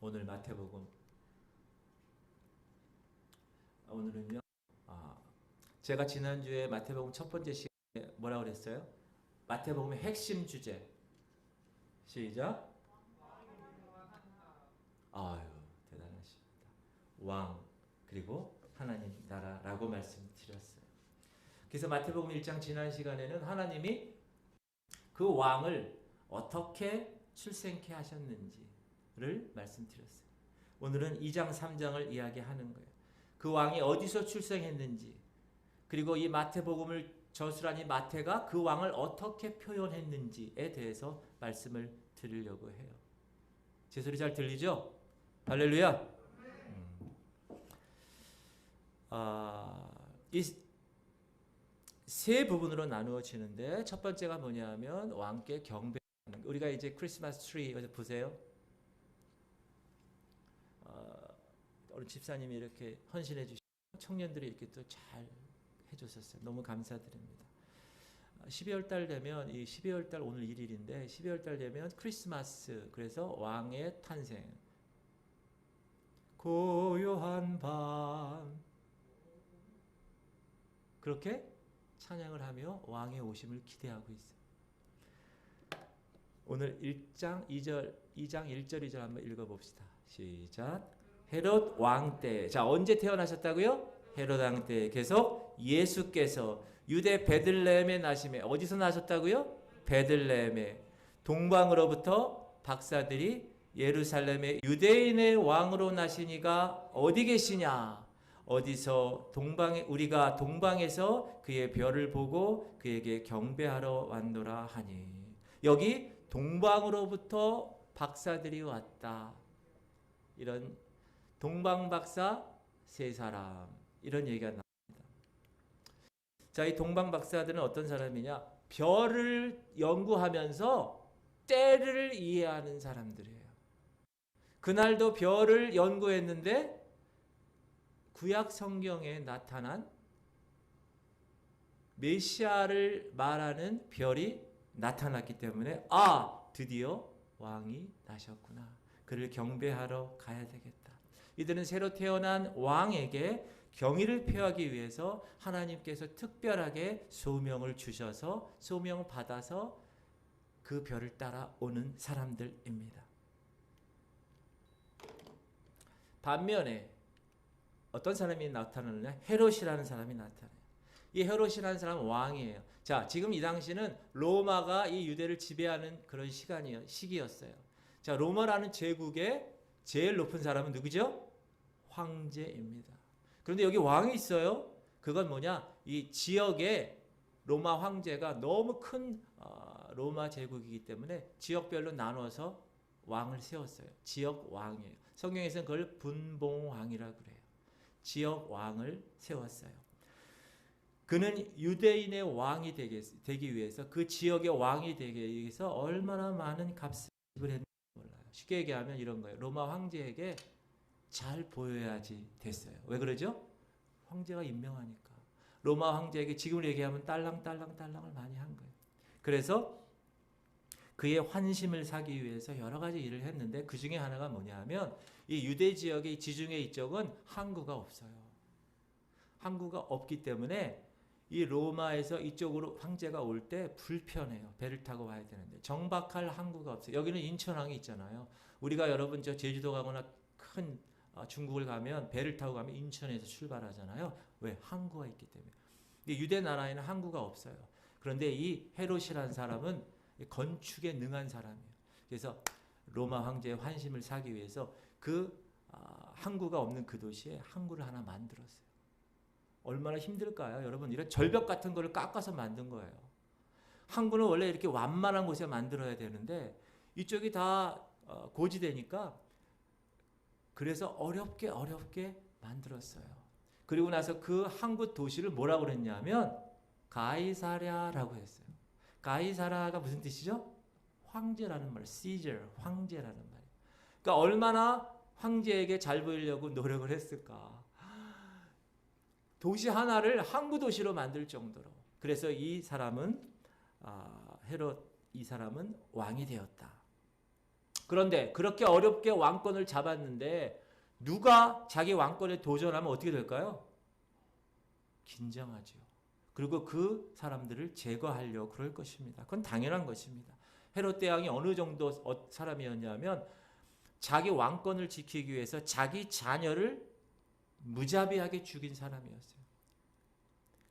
오늘 마태복음. 오늘은요. 제가 지난주에 마태복음 첫 번째 시간에 뭐라고 그랬어요? 마태복음의 핵심 주제. 시작. 아유, 대단하십니다. 왕, 그리고 하나님 나라라고 말씀드렸어요. 그래서 마태복음 1장 지난 시간에는 하나님이 그 왕을 어떻게 출생케 하셨는지를 말씀드렸어요. 오늘은 2장 3장을 이야기하는 거예요. 그 왕이 어디서 출생했는지, 그리고 이 마태복음을 저술한 이 마태가 그 왕을 어떻게 표현했는지에 대해서 말씀을 드리려고 해요. 제 소리 잘 들리죠? 할렐루야. 이 세 부분으로 나누어지는데, 첫 번째가 뭐냐면 왕께 경배하는 거. 우리가 이제 크리스마스 트리 어디 보세요. 우리 집사님이 이렇게 헌신해 주시고 청년들이 이렇게 또 잘 해줬었어요. 너무 감사드립니다. 12월 달 되면, 이 12월 달 오늘 1일인데 12월 달 되면 크리스마스, 그래서 왕의 탄생, 고요한 밤, 그렇게 찬양을 하며 왕의 오심을 기대하고 있어요. 오늘 1장 2절, 2장 1절 2절 한번 읽어봅시다. 시작. 헤롯 왕 때. 자, 언제 태어나셨다고요? 헤롯 왕 때. 계속 예수께서 유대 베들레헴에 나심에. 어디서 나셨다고요? 베들레헴에. 동방으로부터 박사들이 예루살렘에 유대인의 왕으로 나시니가 어디 계시냐? 어디서 동방에, 우리가 동방에서 그의 별을 보고 그에게 경배하러 왔노라 하니. 여기 동방으로부터 박사들이 왔다. 이런 동방박사 세 사람, 이런 얘기가 나옵니다. 자, 이 동방박사들은 어떤 사람이냐? 별을 연구하면서 때를 이해하는 사람들이에요. 그날도 별을 연구했는데 구약 성경에 나타난 메시아를 말하는 별이 나타났기 때문에, 드디어 왕이 나셨구나. 그를 경배하러 가야 되겠다. 이들은 새로 태어난 왕에게 경의를 표하기 위해서 하나님께서 특별하게 소명을 주셔서, 소명을 받아서 그 별을 따라오는 사람들입니다. 반면에 어떤 사람이 나타나느냐? 헤롯이라는 사람이 나타나요. 이 헤롯이라는 사람은 왕이에요. 자, 지금 이 당시는 로마가 이 유대를 지배하는 그런 시기였어요. 자, 로마라는 제국의 제일 높은 사람은 누구죠? 황제입니다. 그런데 여기 왕이 있어요. 그건 뭐냐? 이 지역에 로마 황제가 너무 큰 로마 제국이기 때문에 지역별로 나눠서 왕을 세웠어요. 지역 왕이에요. 성경에서는 그걸 분봉왕이라고 그래요. 지역 왕을 세웠어요. 그는 유대인의 왕이 되기 위해서, 그 지역의 왕이 되기 위해서 얼마나 많은 값을 지불했는지 몰라요. 쉽게 얘기하면 이런 거예요. 로마 황제에게 잘 보여야지 됐어요. 왜 그러죠? 황제가 임명하니까. 로마 황제에게 지금으로 얘기하면 딸랑딸랑을 많이 한 거예요. 그래서 그의 환심을 사기 위해서 여러 가지 일을 했는데, 그 중에 하나가 뭐냐 하면, 이 유대 지역의 지중해 이쪽은 항구가 없어요. 항구가 없기 때문에 이 로마에서 이쪽으로 황제가 올 때 불편해요. 배를 타고 와야 되는데 정박할 항구가 없어요. 여기는 인천항이 있잖아요. 우리가 여러분 저 제주도 가거나 큰 중국을 가면 배를 타고 가면 인천에서 출발하잖아요. 왜? 항구가 있기 때문에. 유대 나라에는 항구가 없어요. 그런데 이 헤롯이라는 사람은 건축에 능한 사람이에요. 그래서 로마 황제의 환심을 사기 위해서 그 항구가 없는 그 도시에 항구를 하나 만들었어요. 얼마나 힘들까요? 여러분, 이런 절벽 같은 거를 깎아서 만든 거예요. 항구는 원래 이렇게 완만한 곳에 만들어야 되는데 이쪽이 다 고지대니까, 그래서 어렵게 만들었어요. 그리고 나서 그 항구 도시를 뭐라고 그랬냐면 가이사랴라고 했어요. 가이사라가 무슨 뜻이죠? 황제라는 말, Caesar, 황제라는 말이에요. 그러니까 얼마나 황제에게 잘 보이려고 노력을 했을까. 도시 하나를 항구 도시로 만들 정도로. 그래서 이 사람은 헤롯, 이 사람은 왕이 되었다. 그런데 그렇게 어렵게 왕권을 잡았는데 누가 자기 왕권에 도전하면 어떻게 될까요? 긴장하죠. 그리고 그 사람들을 제거하려고 그럴 것입니다. 그건 당연한 것입니다. 헤롯 대왕이 어느 정도 사람이었냐면 자기 왕권을 지키기 위해서 자기 자녀를 무자비하게 죽인 사람이었어요.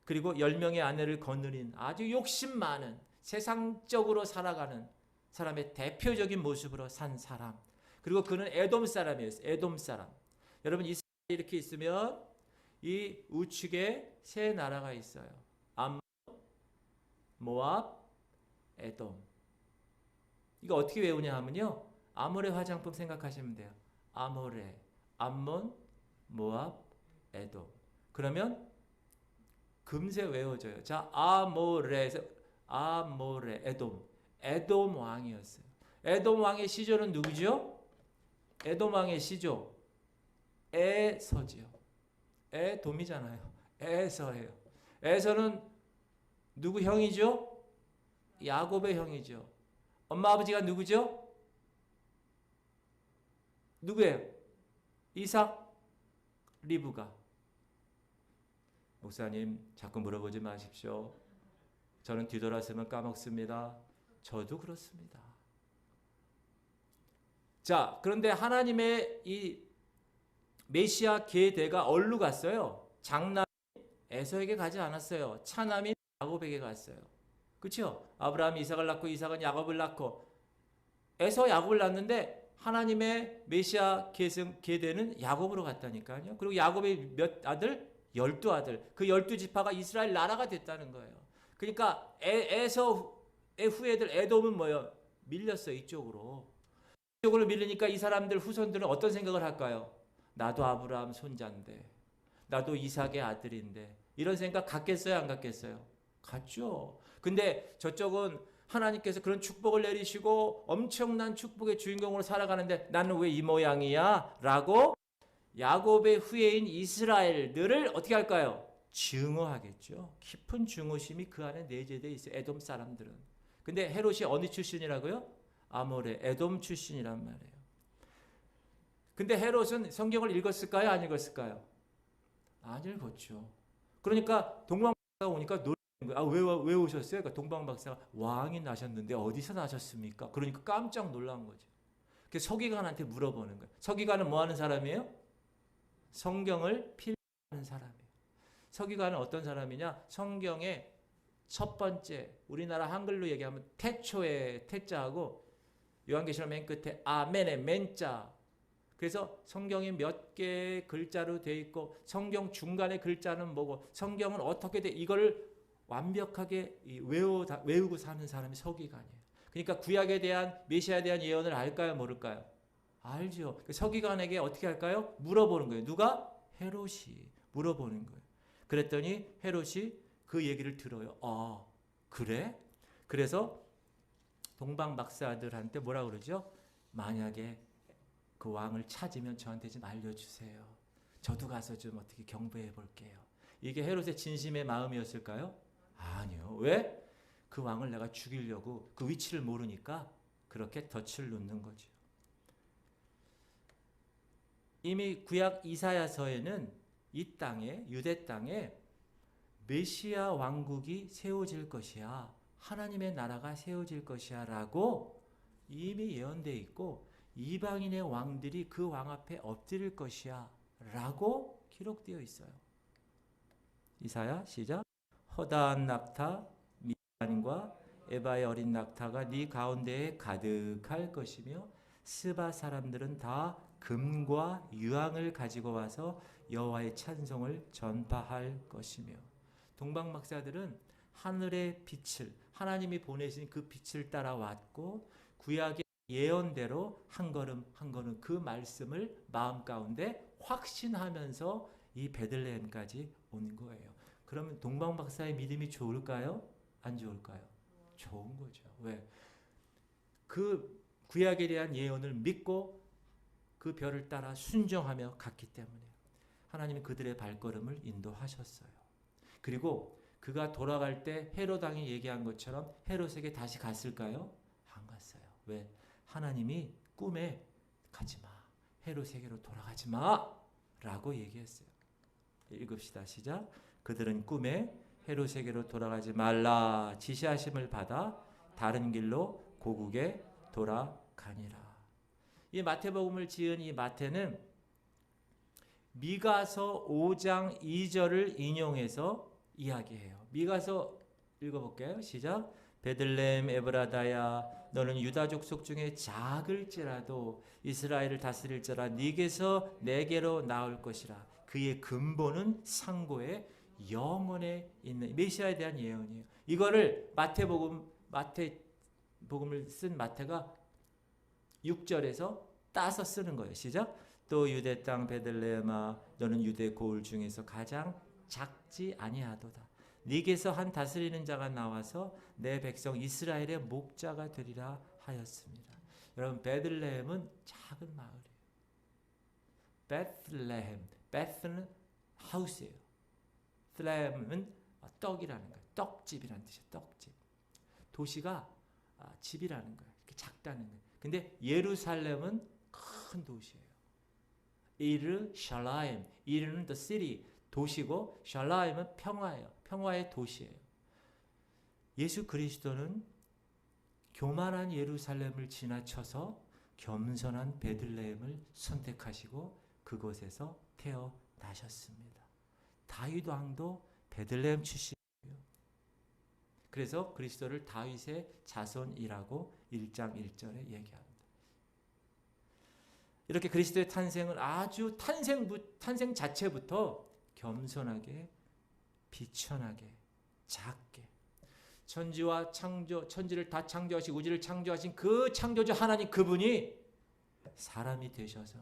그리고 10명의 아내를 거느린 아주 욕심 많은 세상적으로 살아가는 사람의 대표적인 모습으로 산 사람. 그리고 그는 에돔 사람이었어요. 에돔 사람. 여러분 이스라엘이 이렇게 있으면 이 우측에 세 나라가 있어요. 암몬, 모압, 에돔. 이거 어떻게 외우냐 하면요. 아모레 화장품 생각하시면 돼요. 아모레, 암몬, 모압, 에돔. 그러면 금세 외워져요. 자, 아모레, 에돔. 에돔 왕이었어요. 에돔 왕의 시조는 누구죠? 에돔 왕의 시조. 에서지요. 에돔이잖아요. 에서예요. 에서는 누구 형이죠? 야곱의 형이죠. 엄마 아버지가 누구죠? 누구예요? 이삭, 리브가. 목사님 자꾸 물어보지 마십시오. 저는 뒤돌아서면 까먹습니다. 저도 그렇습니다. 자, 그런데 하나님의 이 메시아 계대가 어디로 갔어요? 장남인 에서에게 가지 않았어요. 차남인 야곱에게 갔어요. 그렇죠? 아브라함이 이삭을 낳고 이삭은 야곱을 낳고 에서 야곱을 낳는데 하나님의 메시아 계대는 야곱으로 갔다니까요. 그리고 야곱의 몇 아들? 12아들. 그 12지파가 이스라엘 나라가 됐다는 거예요. 그러니까 에서의 후예들 에돔은 뭐예요? 밀렸어요. 이쪽으로. 이쪽으로 밀리니까 이 사람들 후손들은 어떤 생각을 할까요? 나도 아브라함 손자인데, 나도 이삭의 아들인데, 이런 생각 갖겠어요? 안 갖겠어요? 갖죠. 근데 저쪽은 하나님께서 그런 축복을 내리시고 엄청난 축복의 주인공으로 살아가는데 나는 왜 이 모양이야? 라고 야곱의 후예인 이스라엘들을 어떻게 할까요? 증오하겠죠. 깊은 증오심이 그 안에 내재되어 있어요. 에돔 사람들은. 근데 헤롯이 어디 출신이라고요? 아모레, 에돔 출신이란 말이에요. 근데 헤롯은 성경을 읽었을까요? 안 읽었을까요? 안 읽었죠. 그러니까 동방박사가 오니까 놀라는 거예요. 아, 왜 오셨어요? 그러니까 동방박사가 왕이 나셨는데 어디서 나셨습니까? 그러니까 깜짝 놀란 거죠. 그래서 서기관한테 물어보는 거예요. 서기관은 뭐 하는 사람이에요? 성경을 필기하는 사람이에요. 서기관은 어떤 사람이냐? 성경의 첫 번째, 우리나라 한글로 얘기하면 태초의 태자하고 요한계시록 맨 끝에 아멘의 맨자. 그래서 성경이 몇 개의 글자로 되어 있고 성경 중간의 글자는 뭐고 성경은 어떻게 돼 이걸 완벽하게 외우고 사는 사람이 서기관이에요. 그러니까 구약에 대한 메시아에 대한 예언을 알까요? 모를까요? 알죠. 서기관에게 어떻게 할까요? 물어보는 거예요. 누가? 헤롯이 물어보는 거예요. 그랬더니 헤롯이 그 얘기를 들어요. 아, 그래? 그래서 동방 박사들한테 뭐라 그러죠? 만약에 그 왕을 찾으면 저한테 좀 알려주세요. 저도 가서 좀 어떻게 경배해 볼게요. 이게 헤롯의 진심의 마음이었을까요? 아니요. 왜? 그 왕을 내가 죽이려고 그 위치를 모르니까 그렇게 덫을 놓는 거죠. 이미 구약 이사야서에는 이 땅에 유대 땅에 메시아 왕국이 세워질 것이야. 하나님의 나라가 세워질 것이야 라고 이미 예언되어 있고 이방인의 왕들이 그 왕 앞에 엎드릴 것이야 라고 기록되어 있어요. 이사야 시작. 허다한 낙타 미디안과 에바의 어린 낙타가 네 가운데에 가득할 것이며 스바 사람들은 다 금과 유황을 가지고 와서 여호와의 찬송을 전파할 것이며. 동방 박사들은 하늘의 빛을 하나님이 보내신 그 빛을 따라왔고 구약의 예언대로 한 걸음 한 걸음 그 말씀을 마음 가운데 확신하면서 이 베들레헴까지 온 거예요. 그러면 동방 박사의 믿음이 좋을까요? 안 좋을까요? 좋은 거죠. 왜? 그 구약에 대한 예언을 믿고 그 별을 따라 순종하며 갔기 때문에 하나님이 그들의 발걸음을 인도하셨어요. 그리고 그가 돌아갈 때 헤롯 왕이 얘기한 것처럼 헤롯에게 다시 갔을까요? 안 갔어요. 왜? 하나님이 꿈에 가지 마. 헤롯에게로 돌아가지 마. 라고 얘기했어요. 읽읍시다. 시작. 그들은 꿈에 헤롯에게로 돌아가지 말라 지시하심을 받아 다른 길로 고국에 돌아가니라. 이 마태복음을 지은 이 마태는 미가서 5장 2절을 인용해서 이야기해요. 미가서 읽어볼게요. 시작. 베들레헴 에브라다야 너는 유다 족속 중에 작을지라도 이스라엘을 다스릴지라 네게서 내게로 나올 것이라. 그의 근본은 상고의 영원에 있는 메시아에 대한 예언이에요. 이거를 마태복음을 쓴 마태가 6절에서 따서 쓰는 거예요. 시작. 또 유대 땅 베들레헴아 너는 유대 고을 중에서 가장 작지 아니하도다. 네게서 한 다스리는 자가 나와서 내 백성 이스라엘의 목자가 되리라 하였습니다. 여러분 베들레헴은 작은 마을이에요. 베들레헴, 베스는 하우스예요. 슬렘은 떡이라는 거예요. 떡집이라는 뜻이에요. 떡집. 도시가 집이라는 거예요. 이렇게 작다는 거예요. 근데 예루살렘은 큰 도시예요. 이르 샬라임, 이르는 the city, 도시고 샬라임은 평화예요. 평화의 도시예요. 예수 그리스도는 교만한 예루살렘을 지나쳐서 겸손한 베들레헴을 선택하시고 그곳에서 태어나셨습니다. 다윗 왕도 베들레헴 출신이에요. 그래서 그리스도를 다윗의 자손이라고 1장 1절에 얘기합니다. 이렇게 그리스도의 탄생은 아주 탄생 자체부터 겸손하게, 비천하게, 작게 천지를 다 창조하시고 우주를 창조하신 그 창조주 하나님 그분이 사람이 되셔서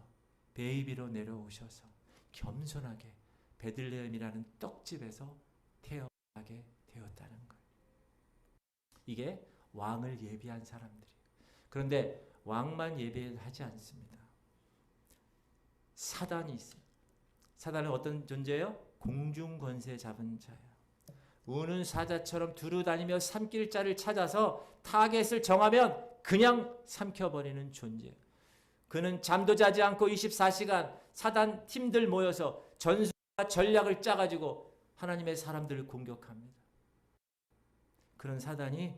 베이비로 내려오셔서 겸손하게 베들레헴이라는 떡집에서 태어나게 되었다는 거예요. 이게 왕을 예비한 사람들이에요. 그런데 왕만 예배하지 않습니다. 사단이 있어요. 사단은 어떤 존재예요? 공중 권세 잡은 자예요. 우는 사자처럼 두루 다니며 삼킬 자를 찾아서 타겟을 정하면 그냥 삼켜버리는 존재예요. 그는 잠도 자지 않고 24시간 사단 팀들 모여서 전술과 전략을 짜가지고 하나님의 사람들을 공격합니다. 그런 사단이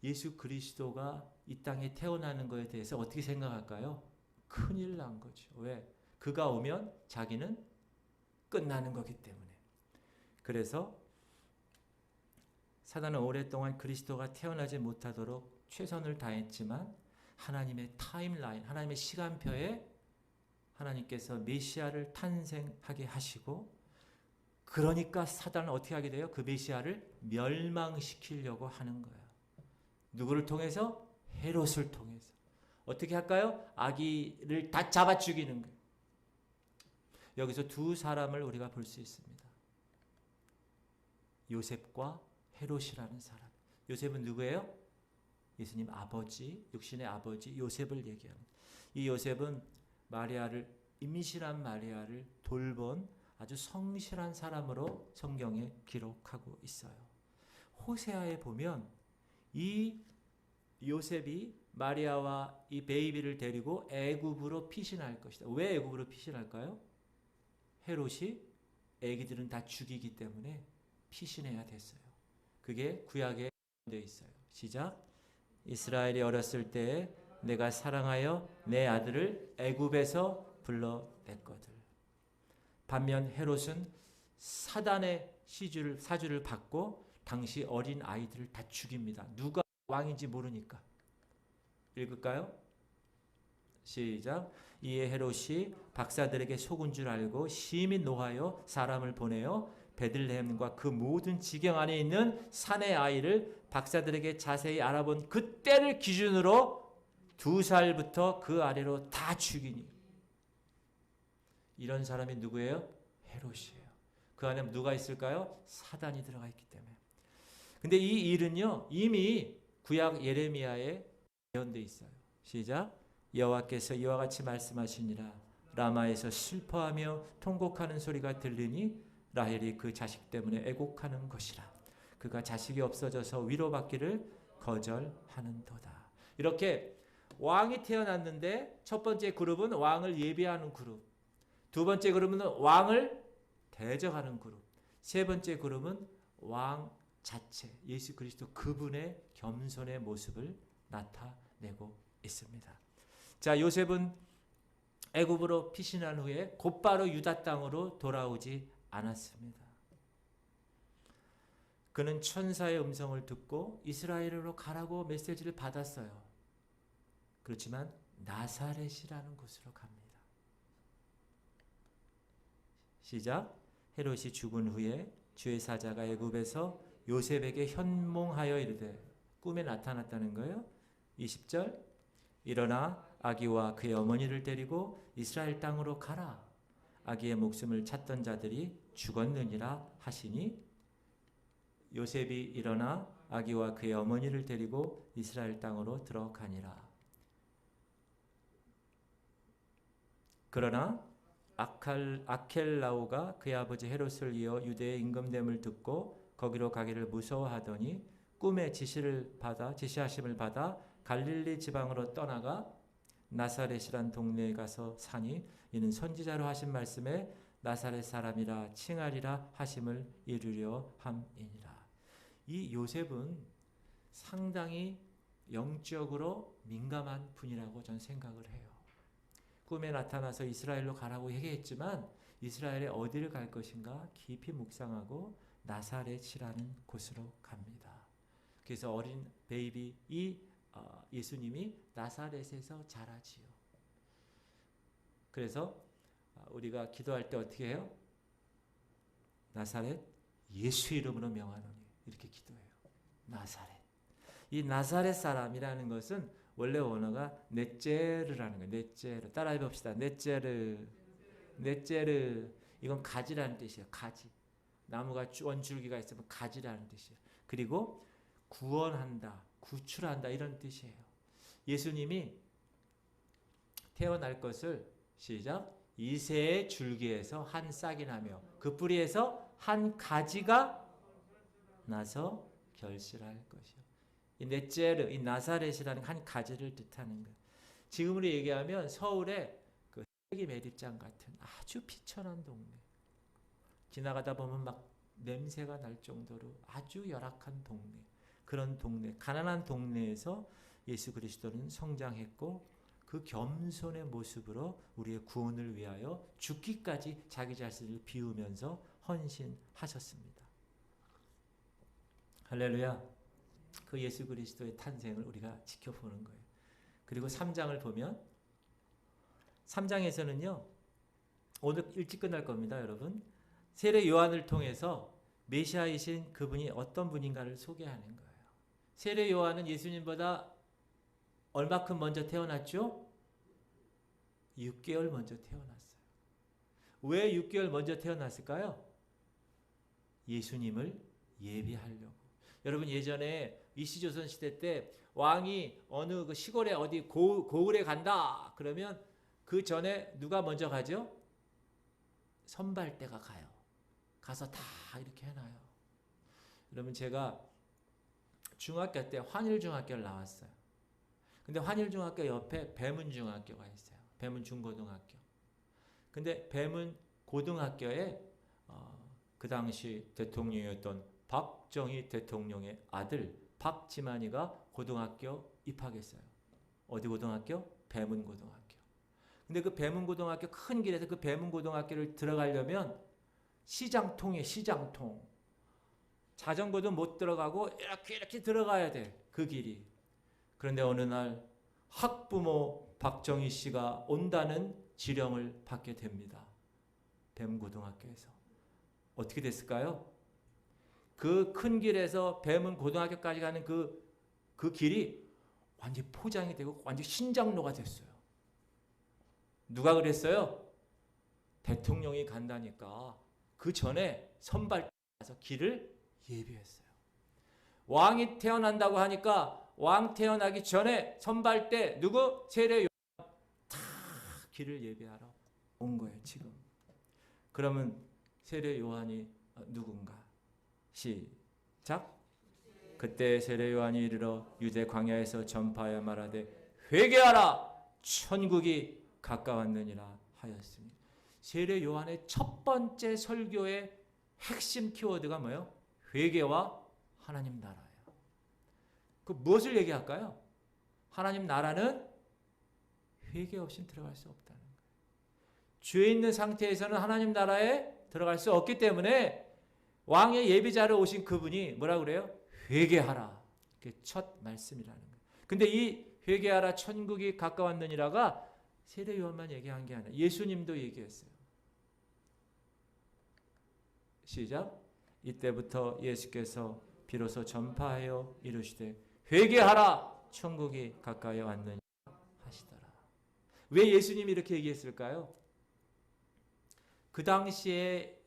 예수 그리스도가 이 땅에 태어나는 것에 대해서 어떻게 생각할까요? 큰일 난 거죠. 왜? 그가 오면 자기는 끝나는 거기 때문에. 그래서 사단은 오랫동안 그리스도가 태어나지 못하도록 최선을 다했지만 하나님의 타임라인, 하나님의 시간표에 하나님께서 메시아를 탄생하게 하시고 그러니까 사단은 어떻게 하게 돼요? 그 메시아를 멸망시키려고 하는 거예요. 누구를 통해서? 헤롯을 통해서. 어떻게 할까요? 아기를 다 잡아 죽이는 거예요. 여기서 두 사람을 우리가 볼 수 있습니다. 요셉과 헤롯이라는 사람. 요셉은 누구예요? 예수님 아버지, 육신의 아버지 요셉을 얘기합니다. 이 요셉은 임신한 마리아를 돌본 아주 성실한 사람으로 성경에 기록하고 있어요. 호세아에 보면 이 요셉이 마리아와 이 베이비를 데리고 애굽으로 피신할 것이다. 왜 애굽으로 피신할까요? 헤롯이 애기들은 다 죽이기 때문에 피신해야 됐어요. 그게 구약에 되어 있어요. 시작. 이스라엘이 어렸을 때에 내가 사랑하여 내 아들을 애굽에서 불러냈거든. 반면 헤롯은 사단의 사주를 받고 당시 어린 아이들을 다 죽입니다. 누가 왕인지 모르니까. 읽을까요? 시작. 이에 헤롯이 박사들에게 속은 줄 알고 심히 노하여 사람을 보내어 베들레헴과 그 모든 지경 안에 있는 산의 아이를 박사들에게 자세히 알아본 그때를 기준으로 2살부터 그 아래로 다 죽이니. 이런 사람이 누구예요? 헤롯이에요. 그 안에 누가 있을까요? 사단이 들어가 있기 때문에. 근데 이 일은요 이미 구약 예레미야에 예언되어 있어요. 시작. 여호와께서 이와 같이 말씀하시니라. 라마에서 슬퍼하며 통곡하는 소리가 들리니 라헬이 그 자식 때문에 애곡하는 것이라. 그가 자식이 없어져서 위로받기를 거절하는도다. 이렇게 왕이 태어났는데 첫 번째 그룹은 왕을 예배하는 그룹, 두 번째 그룹은 왕을 대적하는 그룹, 세 번째 그룹은 왕 자체, 예수 그리스도 그분의 겸손의 모습을 나타내고 있습니다. 자, 요셉은 애굽으로 피신한 후에 곧바로 유다 땅으로 돌아오지 않았습니다. 그는 천사의 음성을 듣고 이스라엘으로 가라고 메시지를 받았어요. 그렇지만 나사렛이라는 곳으로 갑니다. 시작. 헤롯이 죽은 후에 주의 사자가 애굽에서 요셉에게 현몽하여 이르되, 꿈에 나타났다는 거예요. 20절. 일어나 아기와 그의 어머니를 데리고 이스라엘 땅으로 가라. 아기의 목숨을 찾던 자들이 죽었느니라 하시니, 요셉이 일어나 아기와 그의 어머니를 데리고 이스라엘 땅으로 들어가니라. 그러나 아켈라오가 그의 아버지 헤롯을 이어 유대의 임금됨을 듣고 거기로 가기를 무서워하더니 꿈에 지시하심을 받아 갈릴리 지방으로 떠나가 나사렛이란 동네에 가서 사니, 이는 선지자로 하신 말씀에 나사렛 사람이라 칭하리라 하심을 이루려 함이니라. 이 요셉은 상당히 영적으로 민감한 분이라고 저는 생각을 해요. 꿈에 나타나서 이스라엘로 가라고 얘기했지만 이스라엘에 어디를 갈 것인가 깊이 묵상하고 나사렛이라는 곳으로 갑니다. 그래서 어린 베이비 예수님이 나사렛에서 자라지요. 그래서 우리가 기도할 때 어떻게 해요? 나사렛 예수 이름으로 명하노니, 이렇게 기도해요. 나사렛. 이 나사렛 사람이라는 것은 원래 원어가 넷제르라는 거예요. 넷제르. 따라해 봅시다. 넷제르. 넷제르. 이건 가지라는 뜻이에요. 가지. 나무가 원줄기가 있으면 가지라는 뜻이에요. 그리고 구원한다, 구출한다, 이런 뜻이에요. 예수님이 태어날 것을, 시작, 이새의 줄기에서 한 싹이 나며 그 뿌리에서 한 가지가 나서 결실할 것이요. 이 넷제르, 이 나사렛이라는 한 가지를 뜻하는 거예요. 지금으로 얘기하면 서울의 그 쓰레기 매립장 같은 아주 비천한 동네. 지나가다 보면 막 냄새가 날 정도로 아주 열악한 동네. 그런 동네, 가난한 동네에서 예수 그리스도는 성장했고 그 겸손의 모습으로 우리의 구원을 위하여 죽기까지 자기 자신을 비우면서 헌신하셨습니다. 할렐루야. 그 예수 그리스도의 탄생을 우리가 지켜보는 거예요. 그리고 3장을 보면 3장에서는요. 오늘 일찍 끝날 겁니다, 여러분. 세례 요한을 통해서 메시아이신 그분이 어떤 분인가를 소개하는 거예요. 세례 요한은 예수님보다 얼마큼 먼저 태어났죠? 6개월 먼저 태어났어요. 왜 6개월 먼저 태어났을까요? 예수님을 예비하려고. 여러분, 예전에 이시조선 시대 때 왕이 어느 그 시골에 어디 고을에 간다 그러면 그 전에 누가 먼저 가죠? 선발대가 가요. 가서 다 이렇게 해놔요. 여러분, 제가 중학교 때 환일중학교를 나왔어요. 근데 환일중학교 옆에 배문중학교가 있어요. 배문중고등학교. 근데 배문고등학교에 그 당시 대통령이었던 박정희 대통령의 아들 박지만이가 고등학교 입학했어요. 어디 고등학교? 배문고등학교. 근데 그 배문고등학교 큰 길에서 그 배문고등학교를 들어가려면 시장통이에요. 시장통. 자전거도 못 들어가고 이렇게 들어가야 돼. 그 길이. 그런데 어느 날 학부모 박정희 씨가 온다는 지령을 받게 됩니다. 배문고등학교에서. 어떻게 됐을까요? 그 큰 길에서 배문고등학교까지 가는 그 길이 완전히 포장이 되고 완전히 신장로가 됐어요. 누가 그랬어요? 대통령이 간다니까 그 전에 선발해서 길을 예비했어요. 왕이 태어난다고 하니까 왕 태어나기 전에 선발대 누구? 세례 요한 다 길을 예비하러 온 거예요. 지금. 그러면 세례 요한이 누군가? 시작. 그때 세례 요한이 이르러 유대 광야에서 전파하여 말하되 회개하라 천국이 가까웠느니라 하였으니. 세례 요한의 첫 번째 설교의 핵심 키워드가 뭐예요? 회개와 하나님 나라예요. 그 무엇을 얘기할까요? 하나님 나라는 회개 없이 들어갈 수 없다는 거예요. 죄 있는 상태에서는 하나님 나라에 들어갈 수 없기 때문에 왕의 예비자로 오신 그분이 뭐라 그래요? 회개하라. 그게 첫 말씀이라는 거예요. 근데 이 회개하라 천국이 가까웠느니라가 세례 요한만 얘기한 게 아니라 예수님도 얘기했어요. 시작. 이때부터 예수께서 비로소 전파하여 이르시되 회개하라 천국이 가까이 왔느니라 하시더라. 왜 예수님이 이렇게 얘기했을까요? 그 당시에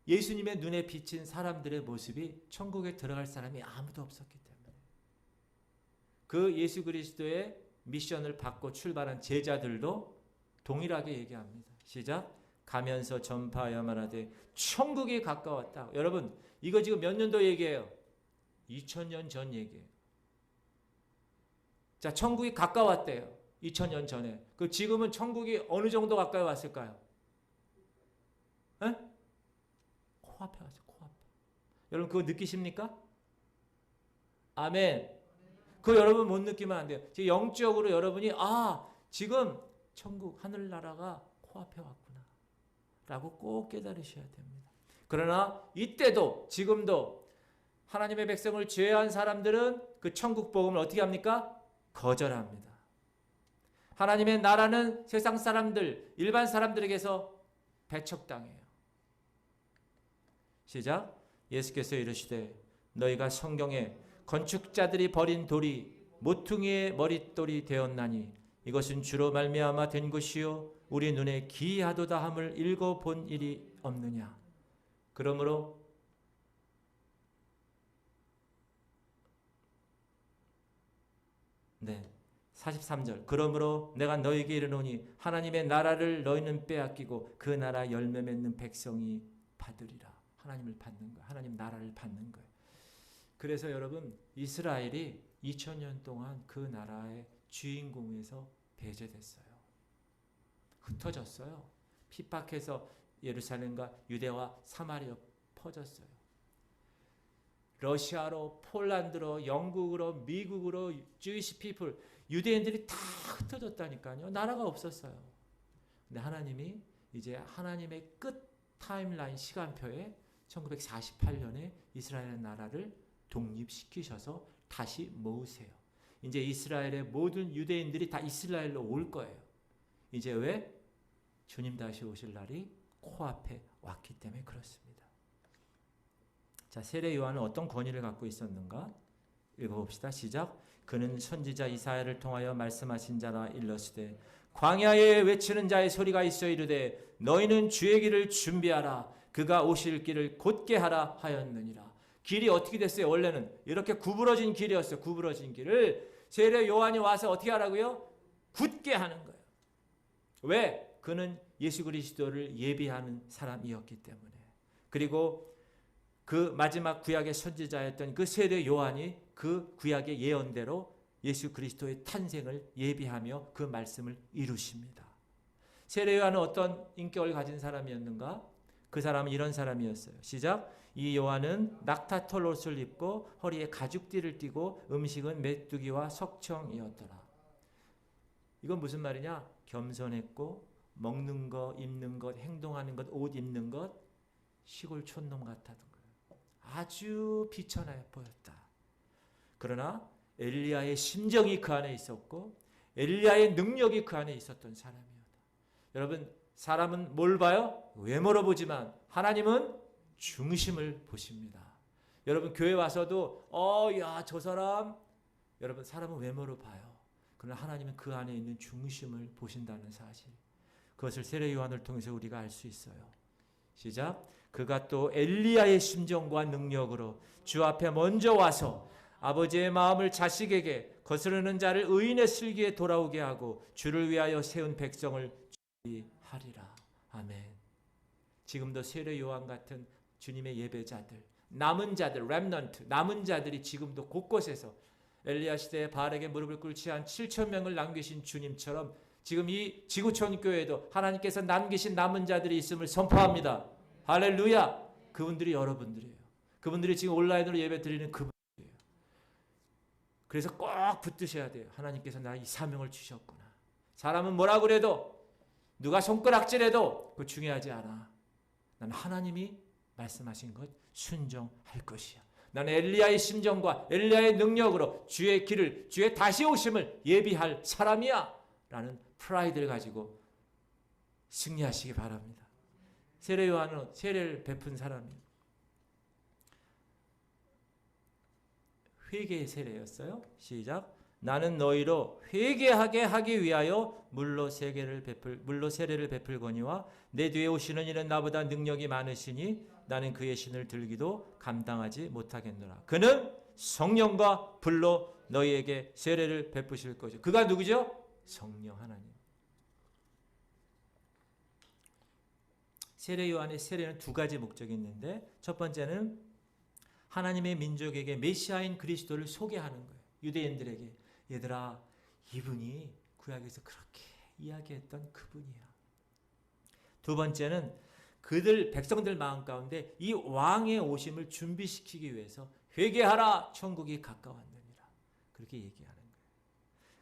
예수님의 눈에 비친 사람들의 모습이 천국에 들어갈 사람이 아무도 없었기 때문에 그 예수 그리스도의 미션을 받고 출발한 제자들도 동일하게 얘기합니다. 시작. 가면서 전파하여 말하되 천국이 가까웠다. 여러분 이거 지금 몇 년도 얘기예요? 2000년 전 얘기예요. 자, 천국이 가까웠대요. 2000년 전에. 그 지금은 천국이 어느 정도 가까이 왔을까요? 에? 코앞에 왔어요. 코앞에. 여러분 그거 느끼십니까? 아멘. 그거 여러분 못 느끼면 안 돼요. 지금 영적으로 여러분이 지금 천국 하늘나라가 코앞에 왔구나 라고 꼭 깨달으셔야 됩니다. 그러나 이때도 지금도 하나님의 백성을 제외한 사람들은 그 천국 복음을 어떻게 합니까? 거절합니다. 하나님의 나라는 세상 사람들, 일반 사람들에게서 배척당해요. 시작. 예수께서 이르시되 너희가 성경에 건축자들이 버린 돌이 모퉁이의 머릿돌이 되었나니 이것은 주로 말미암아 된 것이요 우리 눈에 기이하도다 함을 읽어본 일이 없느냐. 그러므로 네 43절 그러므로 내가 너희에게 이르노니 하나님의 나라를 너희는 빼앗기고 그 나라 열매 맺는 백성이 받으리라. 하나님을 받는 거예요. 하나님 나라를 받는 거예요. 그래서 여러분 이스라엘이 2000년 동안 그 나라의 주인공에서 배제됐어요. 흩어졌어요. 핍박해서 예루살렘과 유대와 사마리아 퍼졌어요. 러시아로, 폴란드로, 영국으로, 미국으로 주이시 피플, 유대인들이 다 흩어졌다니까요. 나라가 없었어요. 근데 하나님이 이제 하나님의 끝 타임라인 시간표에 1948년에 이스라엘 나라를 독립시키셔서 다시 모으세요. 이제 이스라엘의 모든 유대인들이 다 이스라엘로 올 거예요. 이제 왜? 주님 다시 오실 날이 코앞에 왔기 때문에 그렇습니다. 자, 세례 요한은 어떤 권위를 갖고 있었는가? 읽어봅시다. 시작. 그는 선지자 이사야를 통하여 말씀하신 자라 일러스되 광야에 외치는 자의 소리가 있어 이르되 너희는 주의 길을 준비하라. 그가 오실 길을 곧게 하라 하였느니라. 길이 어떻게 됐어요? 원래는 이렇게 구부러진 길이었어요. 구부러진 길을 세례 요한이 와서 어떻게 하라고요? 굳게 하는 거예요. 왜? 그는 예수 그리스도를 예비하는 사람이었기 때문에. 그리고 그 마지막 구약의 선지자였던 그 세례 요한이 그 구약의 예언대로 예수 그리스도의 탄생을 예비하며 그 말씀을 이루십니다. 세례 요한은 어떤 인격을 가진 사람이었는가? 그 사람은 이런 사람이었어요. 시작. 이 요한은 낙타털 옷을 입고 허리에 가죽띠를 띠고 음식은 메뚜기와 석청이었더라. 이건 무슨 말이냐? 겸손했고 먹는 것, 입는 것, 행동하는 것, 옷 입는 것 시골 촌놈 같았던 거예요. 아주 비천해 보였다. 그러나 엘리야의 심정이 그 안에 있었고 엘리야의 능력이 그 안에 있었던 사람이었다. 여러분 사람은 뭘 봐요? 외모로 보지만 하나님은 중심을 보십니다. 여러분 교회 와서도 저 사람 여러분 사람은 외모로 봐요. 그러나 하나님은 그 안에 있는 중심을 보신다는 사실. 그것을 세례 요한을 통해서 우리가 알 수 있어요. 시작. 그가 또 엘리야의 심정과 능력으로 주 앞에 먼저 와서 아버지의 마음을 자식에게 거스르는 자를 의인의 슬기에 돌아오게 하고 주를 위하여 세운 백성을 하리라. 아멘. 지금도 세례 요한 같은 주님의 예배자들, 남은 자들, 렘넌트, 남은 자들이 지금도 곳곳에서 엘리야 시대에 바알에게 무릎을 꿇지 한 7천 명을 남기신 주님처럼 지금 이 지구촌 교회에도 하나님께서 남기신 남은 자들이 있음을 선포합니다. 할렐루야. 그분들이 여러분들이에요. 그분들이 지금 온라인으로 예배 드리는 그분들이에요. 그래서 꼭 붙드셔야 돼요. 하나님께서 나 이 사명을 주셨구나. 사람은 뭐라 그래도 누가 손가락질해도 그거 중요하지 않아. 나는 하나님이 말씀하신 것 순종할 것이야. 나는 엘리야의 심정과 엘리야의 능력으로 주의 길을, 주의 다시 오심을 예비할 사람이야 라는 프라이드를 가지고 승리하시기 바랍니다. 세례 요한은 세례를 베푼 사람이에요. 회개의 세례였어요. 시작. 나는 너희로 회개하게 하기 위하여 물로 세례를 베풀거니와 내 뒤에 오시는 이는 나보다 능력이 많으시니 나는 그의 신을 들기도 감당하지 못하겠노라. 그는 성령과 불로 너희에게 세례를 베푸실 것이요. 그가 누구죠? 성령 하나님. 세례 요한의 세례는 두 가지 목적이 있는데 첫 번째는 하나님의 민족에게 메시아인 그리스도를 소개하는 거예요. 유대인들에게 얘들아 이분이 구약에서 그렇게 이야기했던 그분이야. 두 번째는 그들 백성들 마음 가운데 이 왕의 오심을 준비시키기 위해서 회개하라 천국이 가까웠느니라 그렇게 얘기하는 거예요.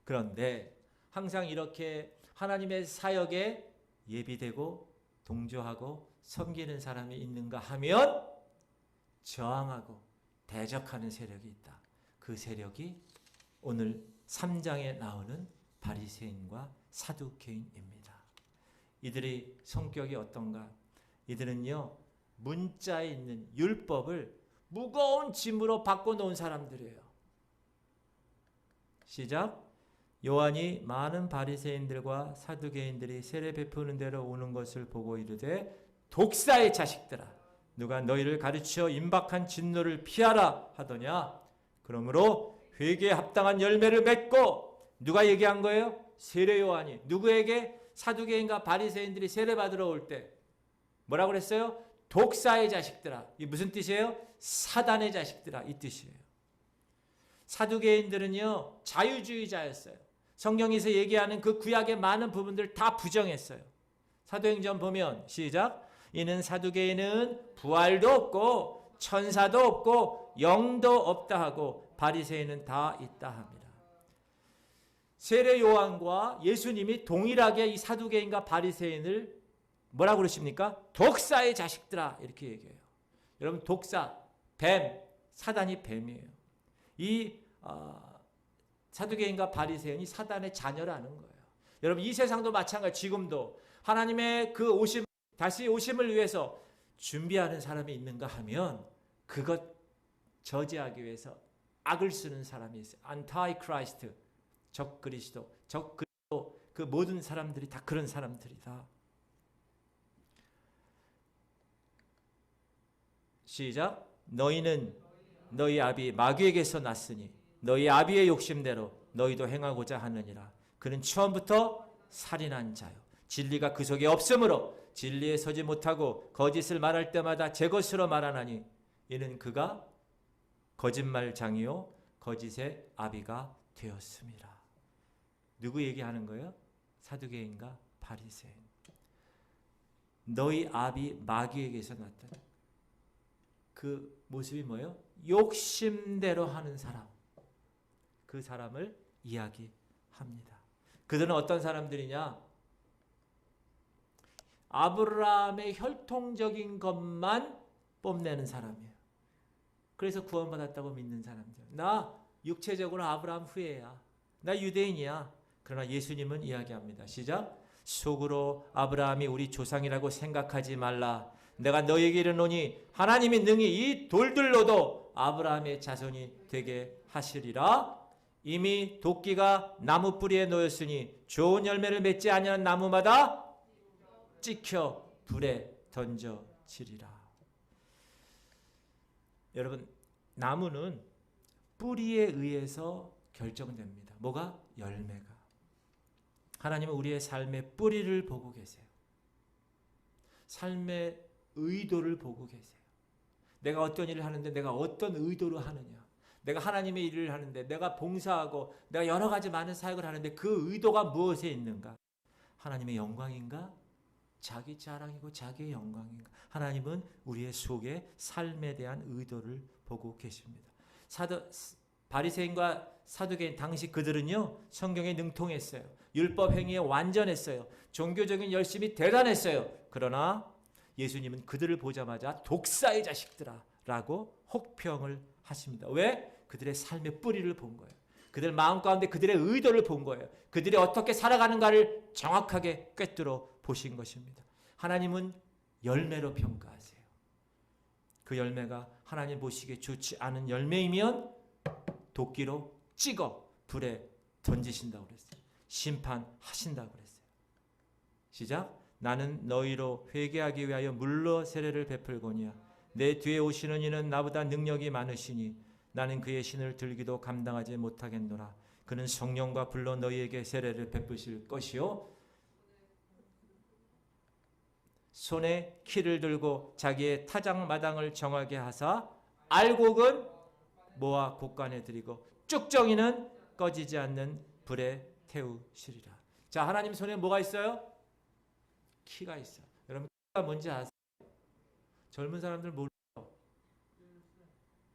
그런데 항상 이렇게 하나님의 사역에 예비되고 동조하고 섬기는 사람이 있는가 하면 저항하고 대적하는 세력이 있다. 그 세력이 오늘 3장에 나오는 바리새인과 사두개인입니다. 이들의 성격이 어떤가? 이들은요 문자에 있는 율법을 무거운 짐으로 바꿔놓은 사람들이에요. 시작. 요한이 많은 바리새인들과 사두개인들이 세례 베푸는 데로 오는 것을 보고 이르되 독사의 자식들아 누가 너희를 가르쳐 임박한 진노를 피하라 하더냐. 그러므로 회개에 합당한 열매를 맺고 누가 얘기한 거예요? 세례 요한이 누구에게? 사두개인과 바리새인들이 세례 받으러 올 때 뭐라고 그랬어요? 독사의 자식들아. 이게 무슨 뜻이에요? 사단의 자식들아 이 뜻이에요. 사두개인들은요 자유주의자였어요. 성경에서 얘기하는 그 구약의 많은 부분들 다 부정했어요. 사도행전 보면 시작. 이는 사두개인은 부활도 없고 천사도 없고 영도 없다 하고 바리새인은 다 있다 합니다. 세례 요한과 예수님이 동일하게 이 사두개인과 바리새인을 뭐라고 그러십니까? 독사의 자식들아 이렇게 얘기해요. 여러분 독사, 뱀, 사단이 뱀이에요. 이 사두개인과 바리새인이 사단의 자녀라는 거예요. 여러분 이 세상도 마찬가지. 지금도 하나님의 그 오심 다시 오심을 위해서 준비하는 사람이 있는가 하면 그것 저지하기 위해서 악을 쓰는 사람이 있어요. 안타이 크라이스트, 적 그리스도, 그 모든 사람들이 다 그런 사람들이다. 시작. 너희는 너희 아비 마귀에게서 났으니 너희 아비의 욕심대로 너희도 행하고자 하느니라. 그는 처음부터 살인한 자요 진리가 그 속에 없으므로 진리에 서지 못하고 거짓을 말할 때마다 제 것으로 말하나니 이는 그가 거짓말장이요 거짓의 아비가 되었습니다. 누구 얘기하는 거예요? 사두개인과 바리새인. 너희 아비 마귀에게서 났던 그 모습이 뭐예요? 욕심대로 하는 사람. 그 사람을 이야기합니다. 그들은 어떤 사람들이냐? 아브라함의 혈통적인 것만 뽐내는 사람이에요. 그래서 구원받았다고 믿는 사람들. 나 육체적으로 아브라함 후예야. 나 유대인이야. 그러나 예수님은 이야기합니다. 시작. 속으로 아브라함이 우리 조상이라고 생각하지 말라. 내가 너에게 이르노니 하나님이 능히 이 돌들로도 아브라함의 자손이 되게 하시리라. 이미 도끼가 나무 뿌리에 놓였으니 좋은 열매를 맺지 아니하는 나무마다 찍혀 불에 던져지리라. 여러분 나무는 뿌리에 의해서 결정됩니다. 뭐가? 열매가. 하나님은 우리의 삶의 뿌리를 보고 계세요. 삶의 의도를 보고 계세요. 내가 어떤 일을 하는데 내가 어떤 의도로 하느냐. 내가 하나님의 일을 하는데, 내가 봉사하고 내가 여러 가지 많은 사역을 하는데 그 의도가 무엇에 있는가? 하나님의 영광인가? 자기 자랑이고 자기의 영광인가? 하나님은 우리의 속에 삶에 대한 의도를 보고 계십니다. 바리새인과 사두개인 당시 그들은요, 성경에 능통했어요. 율법 행위에 완전했어요. 종교적인 열심이 대단했어요. 그러나 예수님은 그들을 보자마자 독사의 자식들아 라고 혹평을 하십니다. 왜? 그들의 삶의 뿌리를 본 거예요. 그들 마음 가운데 그들의 의도를 본 거예요. 그들이 어떻게 살아가는가를 정확하게 꿰뚫어 보신 것입니다. 하나님은 열매로 평가하세요. 그 열매가 하나님 보시기에 좋지 않은 열매이면 도끼로 찍어 불에 던지신다고 그랬어요. 심판하신다고 그랬어요. 시작. 나는 너희로 회개하기 위하여 물로 세례를 베풀거니와 내 뒤에 오시는 이는 나보다 능력이 많으시니 나는 그의 신을 들기도 감당하지 못하겠노라. 그는 성령과 불로 너희에게 세례를 베푸실 것이요 손에 키를 들고 자기의 타작마당을 정하게 하사 알곡은 모아 곳간에 들이고 쭉정이는 꺼지지 않는 불에 태우시리라. 자, 하나님 손에 뭐가 있어요? 키가 있어요. 여러분, 키가 뭔지 아세요? 젊은 사람들 몰라요.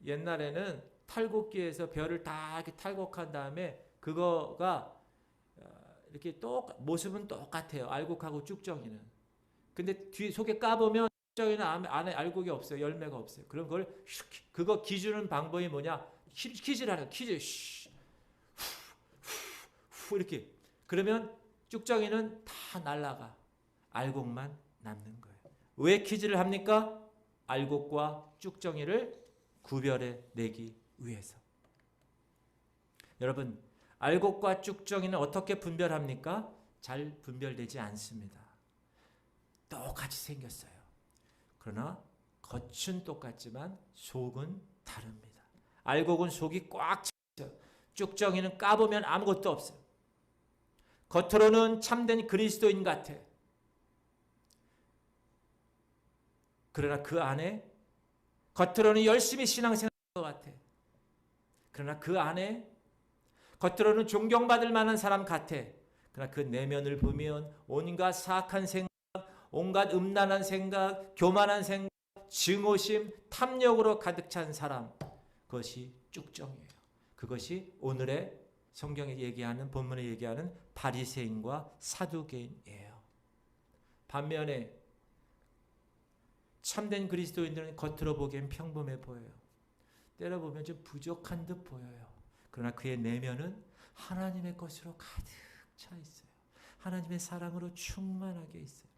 옛날에는 탈곡기에서 벼를 다 이렇게 탈곡한 다음에 그거가 이렇게 모습은 똑같아요. 알곡하고 쭉정이는. 근데 뒤 속에 까보면 쭉정이는 안에 알곡이 없어요. 열매가 없어요. 그럼 그거 기주는 방법이 뭐냐? 키질 하는 키질. 후 이렇게. 그러면 쭉정이는 다 날아가. 알곡만 남는 거예요. 왜 키질을 합니까? 알곡과 쭉정이를 구별해 내기 위해서. 여러분, 알곡과 쭉정이는 어떻게 분별합니까? 잘 분별되지 않습니다. 똑같이 생겼어요. 그러나 겉은 똑같지만 속은 다릅니다. 알곡은 속이 꽉 차있어요. 쭉정이는 까보면 아무것도 없어요. 겉으로는 참된 그리스도인 같아. 그러나 그 안에 겉으로는 열심히 신앙생활하는 것 같아. 그러나 그 안에 겉으로는 존경받을 만한 사람 같아. 그러나 그 내면을 보면 온갖 사악한 생각, 온갖 음란한 생각, 교만한 생각, 증오심, 탐욕으로 가득 찬 사람. 그것이 쭉정이에요. 그것이 오늘의 성경에 얘기하는, 본문에 얘기하는 바리새인과 사두개인이에요. 반면에 참된 그리스도인들은 겉으로 보기엔 평범해 보여요. 때려보면 좀 부족한 듯 보여요. 그러나 그의 내면은 하나님의 것으로 가득 차 있어요. 하나님의 사랑으로 충만하게 있어요.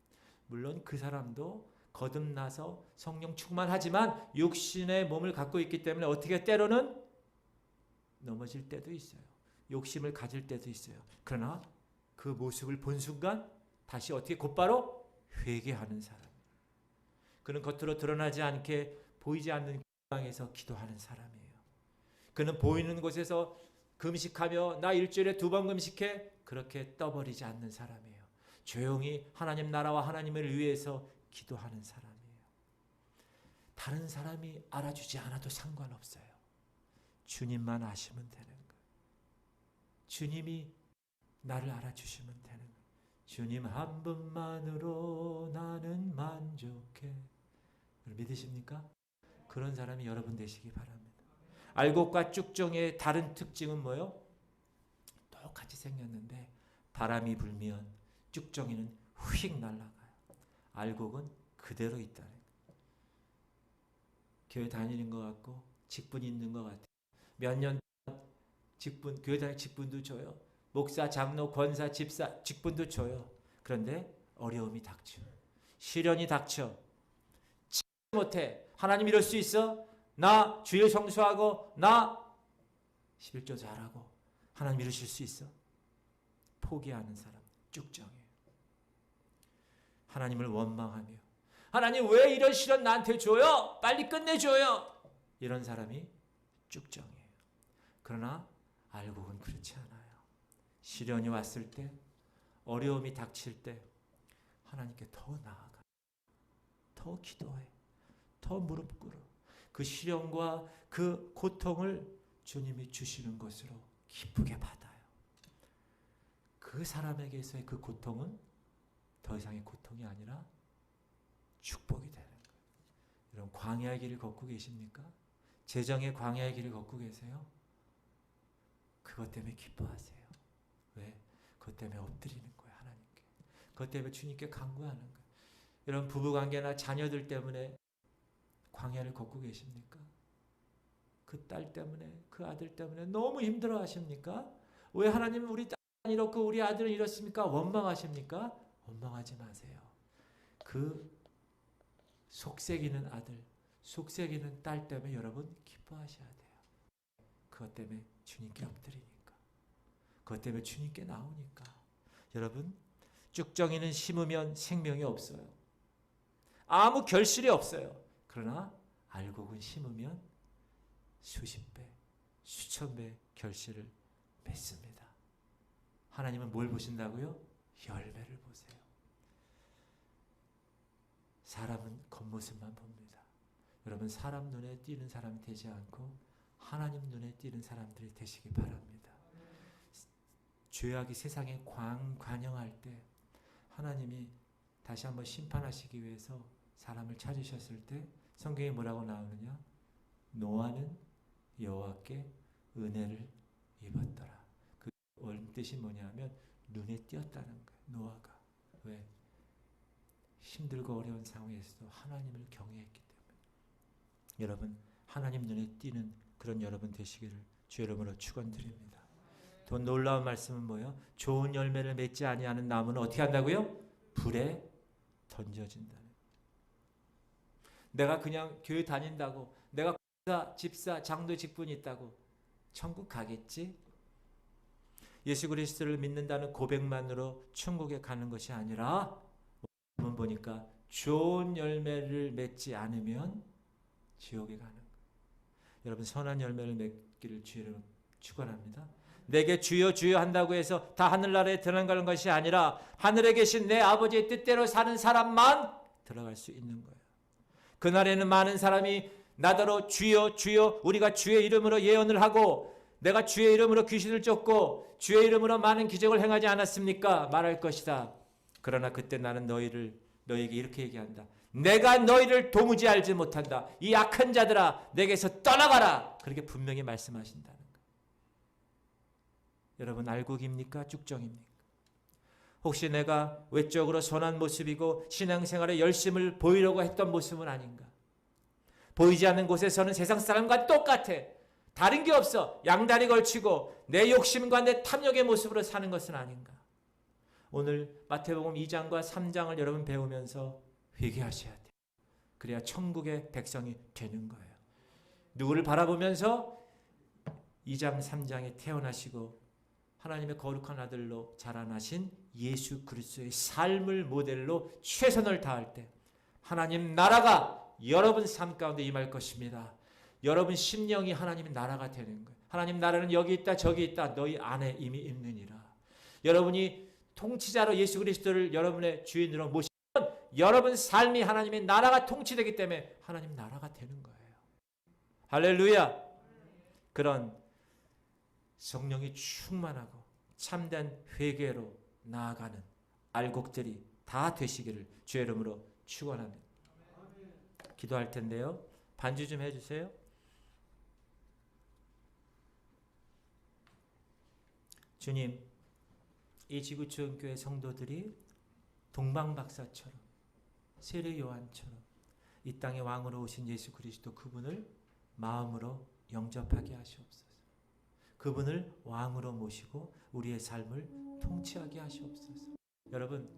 물론 그 사람도 거듭나서 성령 충만하지만 육신의 몸을 갖고 있기 때문에 어떻게 때로는 넘어질 때도 있어요. 욕심을 가질 때도 있어요. 그러나 그 모습을 본 순간 다시 어떻게 곧바로 회개하는 사람. 그는 겉으로 드러나지 않게 보이지 않는 방에서 기도하는 사람이에요. 그는 보이는 곳에서 금식하며 나 일주일에 2번 금식해 그렇게 떠버리지 않는 사람이에요. 조용히 하나님 나라와 하나님을 위해서 기도하는 사람이에요. 다른 사람이 알아주지 않아도 상관없어요. 주님만 아시면 되는 거예요. 주님이 나를 알아주시면 되는 거예요. 주님 한 분만으로 나는 만족해. 믿으십니까? 그런 사람이 여러분 되시기 바랍니다. 알곡과 쭉정의 다른 특징은 뭐예요? 똑같이 생겼는데 바람이 불면 쭉정이는 휙 날아가요. 알곡은 그대로 있다는 거예요. 교회 다니는 것 같고 직분 있는 것 같아요. 몇 년 직분, 교회 다니는 직분도 줘요. 목사, 장로, 권사, 집사 직분도 줘요. 그런데 어려움이 닥쳐. 시련이 닥쳐. 못해. 하나님 이럴 수 있어? 나 주일 성수하고 나 11조 잘하고 하나님 이루실 수 있어? 포기하는 사람 쭉정이에요. 하나님을 원망하며 하나님 왜 이런 시련 나한테 줘요? 빨리 끝내줘요. 이런 사람이 쭉정이에요. 그러나 알고는 그렇지 않아요. 시련이 왔을 때 어려움이 닥칠 때 하나님께 더 나아가 더 기도해 더 무릎 꿇어 그 시련과 그 고통을 주님이 주시는 것으로 기쁘게 받아요. 그 사람에게서의 그 고통은 더 이상의 고통이 아니라 축복이 되는 거예요. 여러분, 광야의 길을 걷고 계십니까? 재정의 광야의 길을 걷고 계세요? 그것 때문에 기뻐하세요. 왜? 그것 때문에 엎드리는 거예요, 하나님께. 그것 때문에 주님께 간구하는 거예요. 여러분, 부부관계나 자녀들 때문에 광야를 걷고 계십니까? 그 딸 때문에, 그 아들 때문에 너무 힘들어 하십니까? 왜 하나님 우리 딸은 이렇고 우리 아들은 이렇습니까? 원망하십니까? 원망하지 마세요. 그 속색이는 아들, 속색이는 딸 때문에 여러분 기뻐하셔야 돼요. 그것 때문에 주님께 엎드리니까. 그것 때문에 주님께 나오니까. 여러분, 쭉정이는 심으면 생명이 없어요. 아무 결실이 없어요. 그러나 알곡은 심으면 수십 배, 수천 배 결실을 맺습니다. 하나님은 뭘 보신다고요? 열매를 보세요. 사람은 겉모습만 봅니다. 여러분, 사람 눈에 띄는 사람이 되지 않고 하나님 눈에 띄는 사람들이 되시기 바랍니다. 죄악이 세상에 관영할 때 하나님이 다시 한번 심판하시기 위해서 사람을 찾으셨을 때 성경에 뭐라고 나오느냐? 노아는 여호와께 은혜를 입었더라. 그 뜻이 뭐냐면 눈에 띄었다는 거예요. 노아가. 왜? 힘들고 어려운 상황에서도 하나님을 경외했기 때문에. 여러분, 하나님 눈에 띄는 그런 여러분 되시기를 주 이름으로 축원드립니다. 더 놀라운 말씀은 뭐예요? 좋은 열매를 맺지 아니하는 나무는 어떻게 한다고요? 불에 던져진다는. 내가 그냥 교회 다닌다고, 내가 집사, 장도 직분이 있다고 천국 가겠지? 예수 그리스도를 믿는다는 고백만으로 천국에 가는 것이 아니라 보니까 좋은 열매를 맺지 않으면 지옥에 가는 거예요. 여러분, 선한 열매를 맺기를 주의로 축원합니다. 내게 주여 주여 한다고 해서 다 하늘나라에 들어가는 것이 아니라 하늘에 계신 내 아버지의 뜻대로 사는 사람만 들어갈 수 있는 거예요. 그날에는 많은 사람이 나더러 주여 주여, 우리가 주의 이름으로 예언을 하고 내가 주의 이름으로 귀신을 쫓고 주의 이름으로 많은 기적을 행하지 않았습니까? 말할 것이다. 그러나 그때 나는 너희에게 이렇게 얘기한다. 내가 너희를 도무지 알지 못한다. 이 악한 자들아, 내게서 떠나가라. 그렇게 분명히 말씀하신다는 거예요. 여러분, 알곡입니까? 쭉정입니까? 혹시 내가 외적으로 선한 모습이고 신앙생활에 열심을 보이려고 했던 모습은 아닌가? 보이지 않는 곳에서는 세상 사람과 똑같아. 다른 게 없어. 양다리 걸치고 내 욕심과 내 탐욕의 모습으로 사는 것은 아닌가? 오늘 마태복음 2장과 3장을 여러분 배우면서 회개하셔야 돼요. 그래야 천국의 백성이 되는 거예요. 누구를 바라보면서 2장 3장에 태어나시고 하나님의 거룩한 아들로 자라나신 예수 그리스도의 삶을 모델로 최선을 다할 때 하나님 나라가 여러분 삶 가운데 임할 것입니다. 여러분 심령이 하나님의 나라가 되는 거예요. 하나님 나라는 여기 있다 저기 있다 너희 안에 이미 있느니라. 여러분이 통치자로 예수 그리스도를 여러분의 주인으로 모시면 여러분 삶이 하나님의 나라가 통치되기 때문에 하나님 나라가 되는 거예요. 할렐루야. 그런 성령이 충만하고 참된 회개로 나아가는 알곡들이 다 되시기를 주의 이름으로 축원합니다. 기도할 텐데요. 반주 좀 해주세요. 주님, 이 지구촌 교회 성도들이 동방박사처럼 세례 요한처럼 이 땅의 왕으로 오신 예수 그리스도 그분을 마음으로 영접하게 하시옵소서. 그분을 왕으로 모시고 우리의 삶을 통치하게 하시옵소서. 여러분,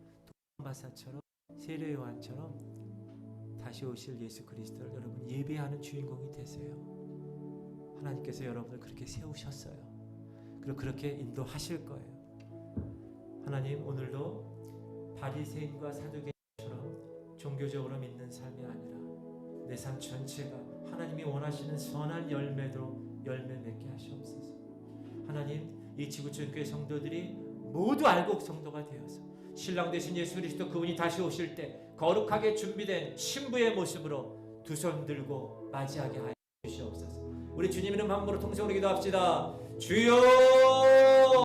동방박사처럼 세례 요한처럼 다시 오실 예수 그리스도를 여러분 예배하는 주인공이 되세요. 하나님께서 여러분을 그렇게 세우셨어요. 그리고 그렇게 인도하실 거예요. 하나님, 오늘도 바리새인과 사두개인처럼 종교적으로 믿는 삶이 아니라 내 삶 전체가 하나님이 원하시는 선한 열매로 열매 맺게 하시옵소서. 하나님, 이 지구촌 교회 성도들이 모두 알곡 성도가 되어서 신랑 되신 예수 그리스도 그분이 다시 오실 때 거룩하게 준비된 신부의 모습으로 두 손 들고 맞이하게 하여 주시옵소서. 우리 주님 이름 함부로 통성으로 기도합시다. 주여